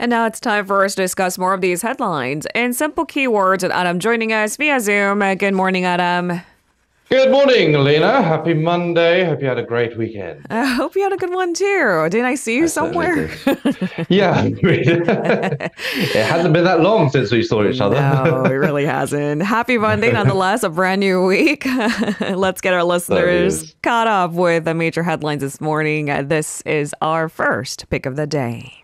And now it's time for us to discuss more of these headlines in simple keywords. And Adam joining us via Zoom. Good morning, Adam. Good morning, Lena. Happy Monday. Hope you had a great weekend. I hope you had a good one too. Didn't I see you somewhere? Yeah, it hasn't been that long since we saw each other. No, it really hasn't. Happy Monday, nonetheless, a brand new week. Let's get our listeners caught up with the major headlines this morning. This is our first pick of the day.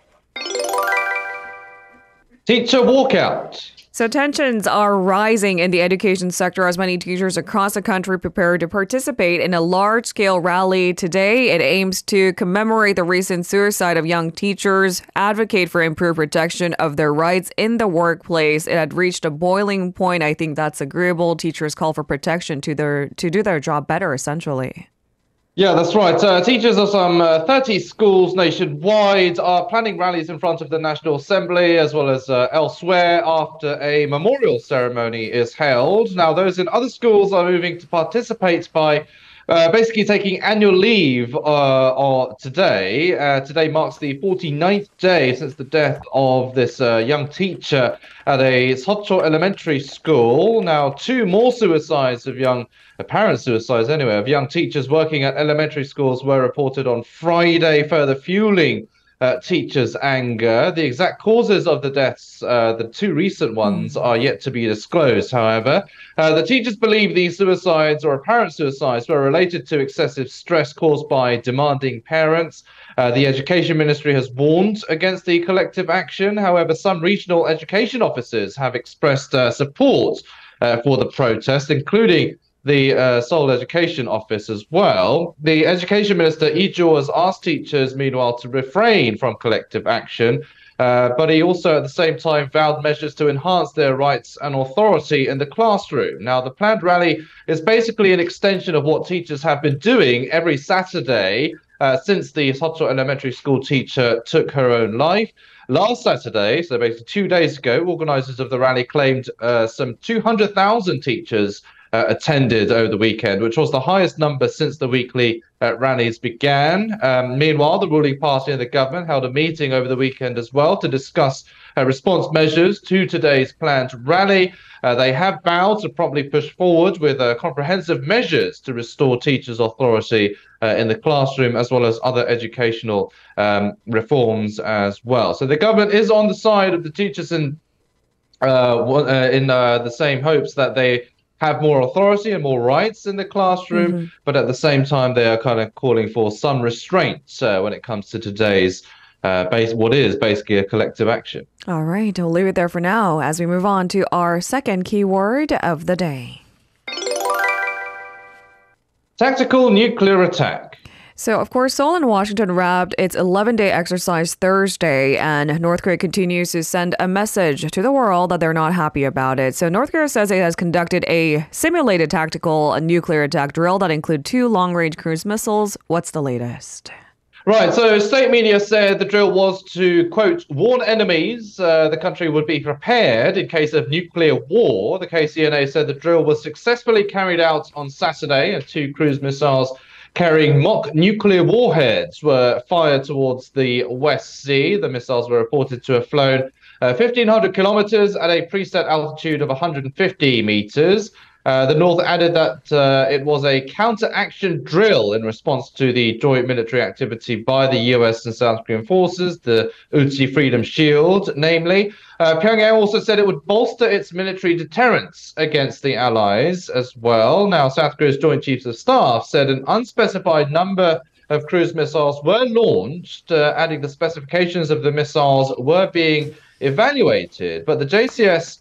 Teacher walkout. So tensions are rising in the education sector as many teachers across the country prepare to participate in a large-scale rally today. It aims to commemorate the recent suicide of young teachers, advocate for improved protection of their rights in the workplace. It had reached a boiling point. I think that's agreeable. Teachers call for protection to do their job better, essentially. Yeah, that's right. Teachers of some 30 schools nationwide are planning rallies in front of the National Assembly as well as elsewhere after a memorial ceremony is held. Now, those in other schools are moving to participate by basically taking annual leave today. Today marks the 49th day since the death of this young teacher at a Seocho elementary school. Now, two more suicides of apparent suicides anyway, of young teachers working at elementary schools were reported on Friday, further fueling teachers' anger. The exact causes of the deaths, the two recent ones, are yet to be disclosed, however. The teachers believe these suicides or apparent suicides were related to excessive stress caused by demanding parents. The Education Ministry has warned against the collective action. However, some regional education officers have expressed support for the protest, including the Seoul Education Office as well. The Education Minister, Lee Jo, has asked teachers, meanwhile, to refrain from collective action, but he also, at the same time, vowed measures to enhance their rights and authority in the classroom. Now, the planned rally is basically an extension of what teachers have been doing every Saturday since the Seocho Elementary School teacher took her own life. Last Saturday, so basically 2 days ago, organisers of the rally claimed some 200,000 teachers attended over the weekend, which was the highest number since the weekly rallies began. Meanwhile, the ruling party and the government held a meeting over the weekend as well to discuss response measures to today's planned rally. They have vowed to promptly push forward with comprehensive measures to restore teachers' authority in the classroom, as well as other educational reforms as well. So the government is on the side of the teachers in the same hopes that they have more authority and more rights in the classroom, but at the same time, they are kind of calling for some restraints when it comes to today's what is basically a collective action. All right, we'll leave it there for now as we move on to our second keyword of the day. Tactical nuclear attack. So, of course, Seoul and Washington wrapped its 11-day exercise Thursday, and North Korea continues to send a message to the world that they're not happy about it. So North Korea says it has conducted a simulated tactical nuclear attack drill that include 2 long-range cruise missiles. What's the latest? Right, so state media said the drill was to, quote, warn enemies the country would be prepared in case of nuclear war. The KCNA said the drill was successfully carried out on Saturday, and 2 cruise missiles carrying mock nuclear warheads were fired towards the West Sea. The missiles were reported to have flown 1,500 kilometers at a preset altitude of 150 meters. The North added that it was a counter-action drill in response to the joint military activity by the US and South Korean forces, the Uchi Freedom Shield, namely. Pyongyang also said it would bolster its military deterrence against the allies as well. Now, South Korea's Joint Chiefs of Staff said an unspecified number of cruise missiles were launched, adding the specifications of the missiles were being evaluated. But the JCS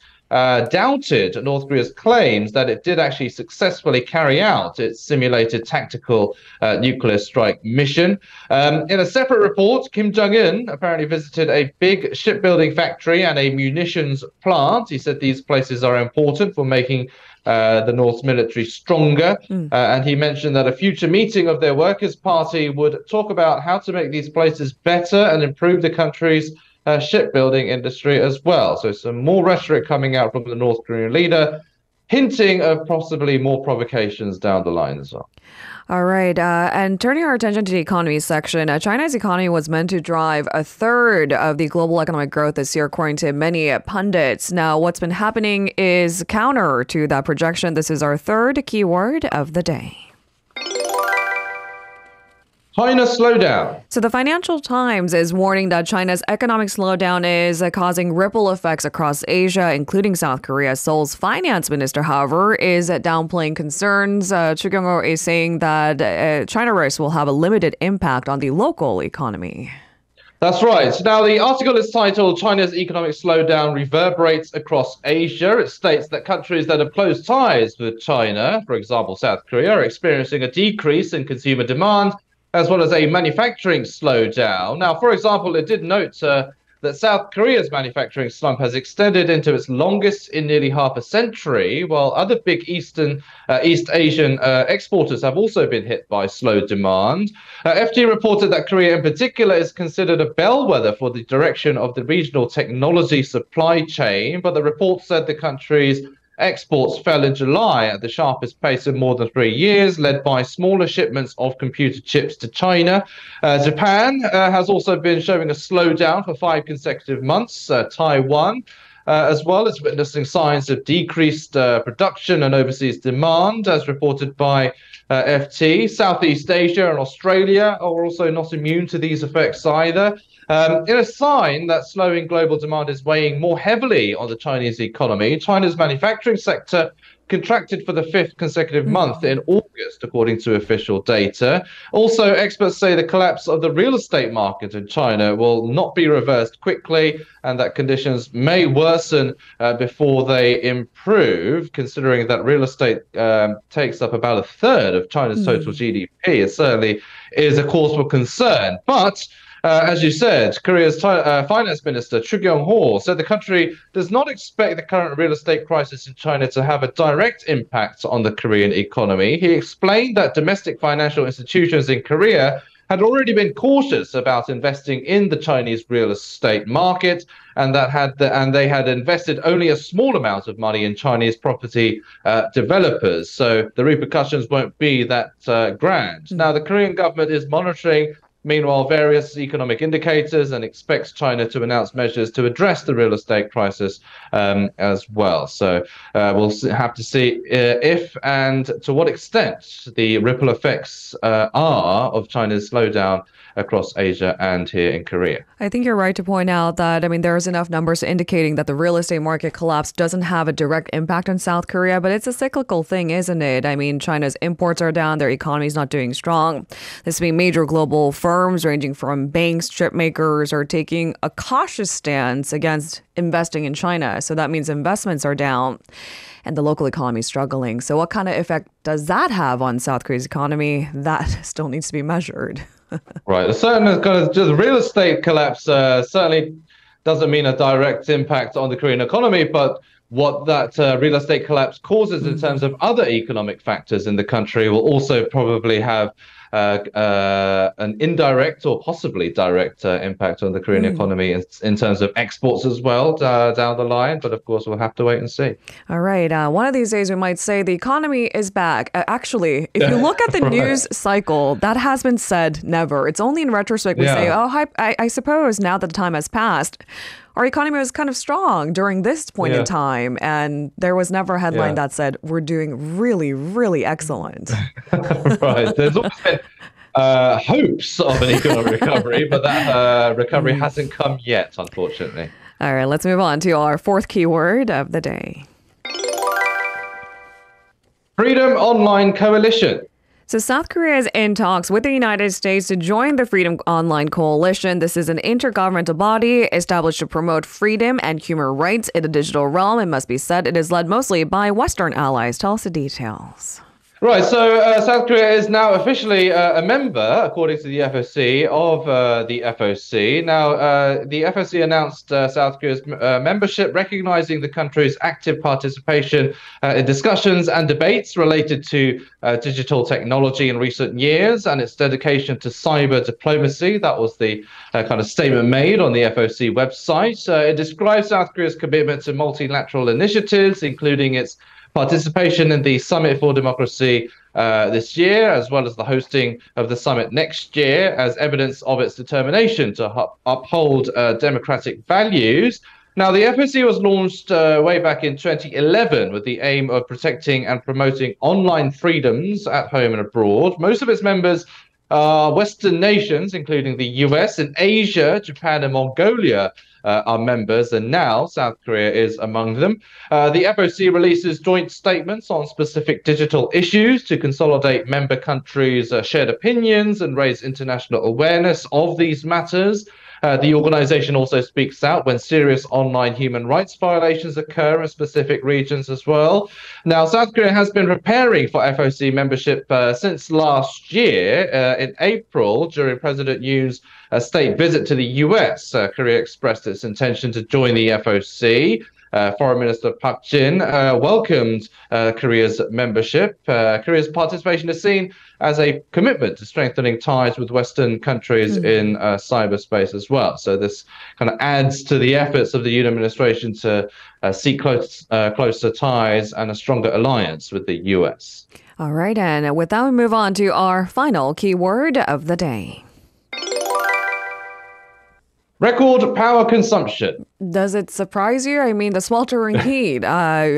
doubted North Korea's claims that it did actually successfully carry out its simulated tactical nuclear strike mission. In a separate report, Kim Jong-un apparently visited a big shipbuilding factory and a munitions plant. He said these places are important for making the North's military stronger. And he mentioned that a future meeting of their Workers' Party would talk about how to make these places better and improve the country's shipbuilding industry as well. So some more rhetoric coming out from the North Korean leader. hinting of possibly more provocations down the line as well. All right. And turning our attention to the economy section, China's economy was meant to drive a third of the global economic growth this year, according to many pundits. Now, what's been happening is counter to that projection. This is our third keyword of the day. China slowdown. So the Financial Times is warning that China's economic slowdown is causing ripple effects across Asia, including South Korea. Seoul's finance minister, however, is downplaying concerns. Chu Kyung-ho is saying that China risks will have a limited impact on the local economy. That's right. Now, the article is titled China's Economic Slowdown Reverberates Across Asia. It states that countries that have close ties with China, for example, South Korea, are experiencing a decrease in consumer demand as well as a manufacturing slowdown. Now, for example, it did note that South Korea's manufacturing slump has extended into its longest in nearly half a century, while other big East Asian exporters have also been hit by slow demand. FT reported that Korea in particular is considered a bellwether for the direction of the regional technology supply chain, but the report said the country's exports fell in July at the sharpest pace in more than 3 years, led by smaller shipments of computer chips to China. Japan has also been showing a slowdown for 5 consecutive months. Taiwan, as well, is witnessing signs of decreased production and overseas demand, as reported by FT. Southeast Asia and Australia are also not immune to these effects either. In a sign that slowing global demand is weighing more heavily on the Chinese economy, China's manufacturing sector contracted for the 5th consecutive month in August, according to official data. Also, experts say the collapse of the real estate market in China will not be reversed quickly, and that conditions may worsen before they improve, considering that real estate takes up about a third of China's total GDP. It certainly is a cause for concern. But as you said, Korea's finance minister, Chu Kyung-ho, said the country does not expect the current real estate crisis in China to have a direct impact on the Korean economy. He explained that domestic financial institutions in Korea had already been cautious about investing in the Chinese real estate market, and they had invested only a small amount of money in Chinese property developers. So the repercussions won't be that grand. Now, the Korean government is monitoring meanwhile, various economic indicators and expects China to announce measures to address the real estate crisis as well. So we'll have to see if and to what extent the ripple effects are of China's slowdown across Asia and here in Korea. I think you're right to point out that, there's enough numbers indicating that the real estate market collapse doesn't have a direct impact on South Korea, but it's a cyclical thing, isn't it? China's imports are down, their economy is not doing strong. This means major global firms ranging from banks, chip makers are taking a cautious stance against investing in China. So that means investments are down and the local economy is struggling. So what kind of effect does that have on South Korea's economy? That still needs to be measured. Right. The real estate collapse certainly doesn't mean a direct impact on the Korean economy, but what that real estate collapse causes in terms of other economic factors in the country will also probably have an indirect or possibly direct impact on the Korean economy in terms of exports as well down the line. But of course, we'll have to wait and see. All right. One of these days, we might say the economy is back. Actually, if you look at the news cycle, that has been said never. It's only in retrospect we say, I suppose now that the time has passed, our economy was kind of strong during this point in time. And there was never a headline that said, we're doing really, really excellent. Right. There's always been hopes of an economic recovery, but that recovery hasn't come yet, unfortunately. All right, let's move on to our fourth keyword of the day. Freedom Online Coalition. So South Korea is in talks with the United States to join the Freedom Online Coalition. This is an intergovernmental body established to promote freedom and human rights in the digital realm. It must be said it is led mostly by Western allies. Tell us the details. Right, so South Korea is now officially a member, according to the FOC, of the FOC. Now, the FOC announced South Korea's membership, recognizing the country's active participation in discussions and debates related to digital technology in recent years and its dedication to cyber diplomacy. That was the kind of statement made on the FOC website. It describes South Korea's commitment to multilateral initiatives, including its participation in the Summit for Democracy this year, as well as the hosting of the summit next year, as evidence of its determination to uphold democratic values. Now, the FOC was launched way back in 2011 with the aim of protecting and promoting online freedoms at home and abroad. Most of its members are Western nations, including the US and Asia, Japan, and Mongolia. Are members, and now South Korea is among them. The FOC releases joint statements on specific digital issues to consolidate member countries' shared opinions and raise international awareness of these matters. The organization also speaks out when serious online human rights violations occur in specific regions as well. Now, South Korea has been preparing for FOC membership since last year. In April, during President Yoon's state visit to the US, Korea expressed its intention to join the FOC. Foreign Minister Park Jin welcomed Korea's membership. Korea's participation is seen as a commitment to strengthening ties with Western countries in cyberspace as well. So this kind of adds to the efforts of the Yoon administration to seek closer ties and a stronger alliance with the US. All right, and with that, we move on to our final keyword of the day. Record power consumption. Does it surprise you? I mean, the sweltering heat,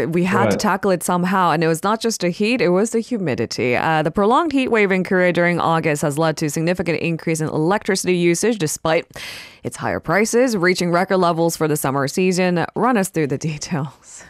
we had to tackle it somehow. And it was not just the heat, it was the humidity. The prolonged heat wave in Korea during August has led to significant increase in electricity usage despite its higher prices, reaching record levels for the summer season. Run us through the details.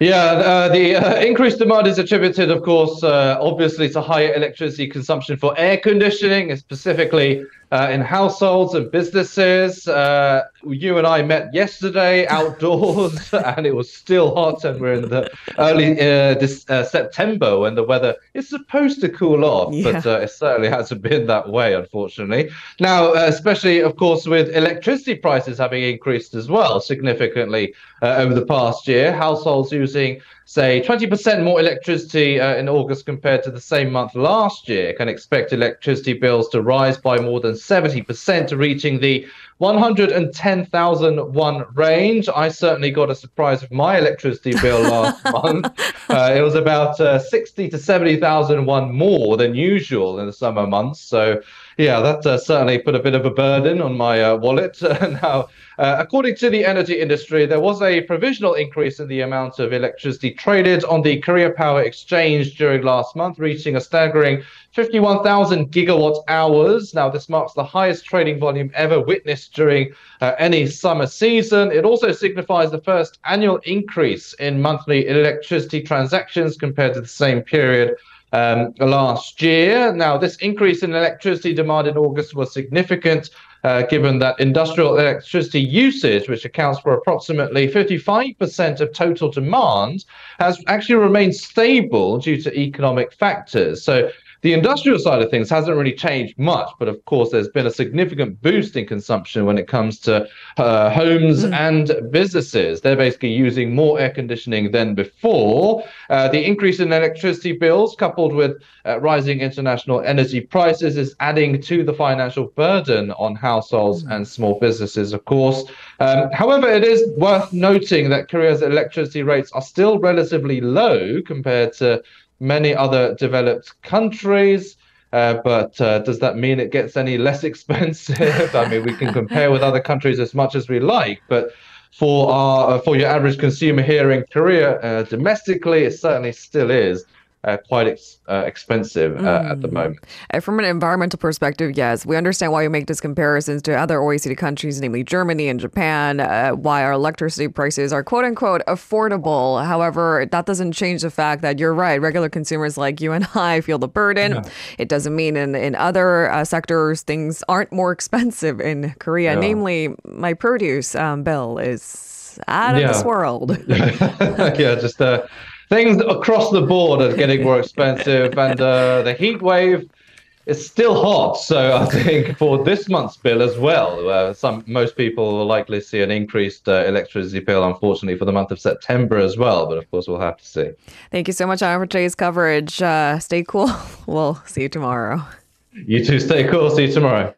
Yeah, the increased demand is attributed, of course, obviously to higher electricity consumption for air conditioning, and specifically in households and businesses. You and I met yesterday outdoors, and it was still hot, and we're in the early September when the weather is supposed to cool off, but it certainly hasn't been that way, unfortunately. Now, especially, of course, with electricity prices having increased as well significantly over the past year, households using, say, 20% more electricity in August compared to the same month last year can expect electricity bills to rise by more than 70%, reaching the 110,000 won range. I certainly got a surprise with my electricity bill last month. It was about 60 to 70,000 won more than usual in the summer months. So, yeah, that certainly put a bit of a burden on my wallet. Now, according to the energy industry, there was a provisional increase in the amount of electricity traded on the Korea Power Exchange during last month, reaching a staggering 51,000 gigawatt hours. Now, this marks the highest trading volume ever witnessed during any summer season. It also signifies the first annual increase in monthly electricity transactions compared to the same period last year. Now, this increase in electricity demand in August was significant, given that industrial electricity usage, which accounts for approximately 55% of total demand, has actually remained stable due to economic factors. So the industrial side of things hasn't really changed much, but of course, there's been a significant boost in consumption when it comes to homes and businesses. They're basically using more air conditioning than before. The increase in electricity bills, coupled with rising international energy prices, is adding to the financial burden on households and small businesses, of course. However, it is worth noting that Korea's electricity rates are still relatively low compared to many other developed countries. But does that mean it gets any less expensive? I mean, we can compare with other countries as much as we like, but for your average consumer here in Korea, domestically, it certainly still is quite expensive at the moment. From an environmental perspective, yes, we understand why you make these comparisons to other OECD countries, namely Germany and Japan, why our electricity prices are quote unquote affordable. However, that doesn't change the fact that you're right. Regular consumers like you and I feel the burden. Yeah. It doesn't mean in other sectors things aren't more expensive in Korea. Yeah. Namely, my produce bill is out of this world. Yeah, just things across the board are getting more expensive, and the heat wave is still hot. So I think for this month's bill as well, most people will likely see an increased electricity bill, unfortunately, for the month of September as well. But of course, we'll have to see. Thank you so much, Arirang, for today's coverage. Stay cool. We'll see you tomorrow. You too. Stay cool. See you tomorrow.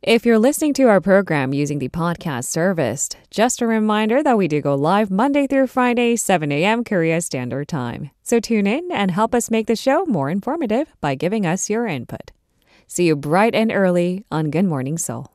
If you're listening to our program using the podcast service, just a reminder that we do go live Monday through Friday, 7 a.m. Korea Standard Time. So tune in and help us make the show more informative by giving us your input. See you bright and early on Good Morning Seoul.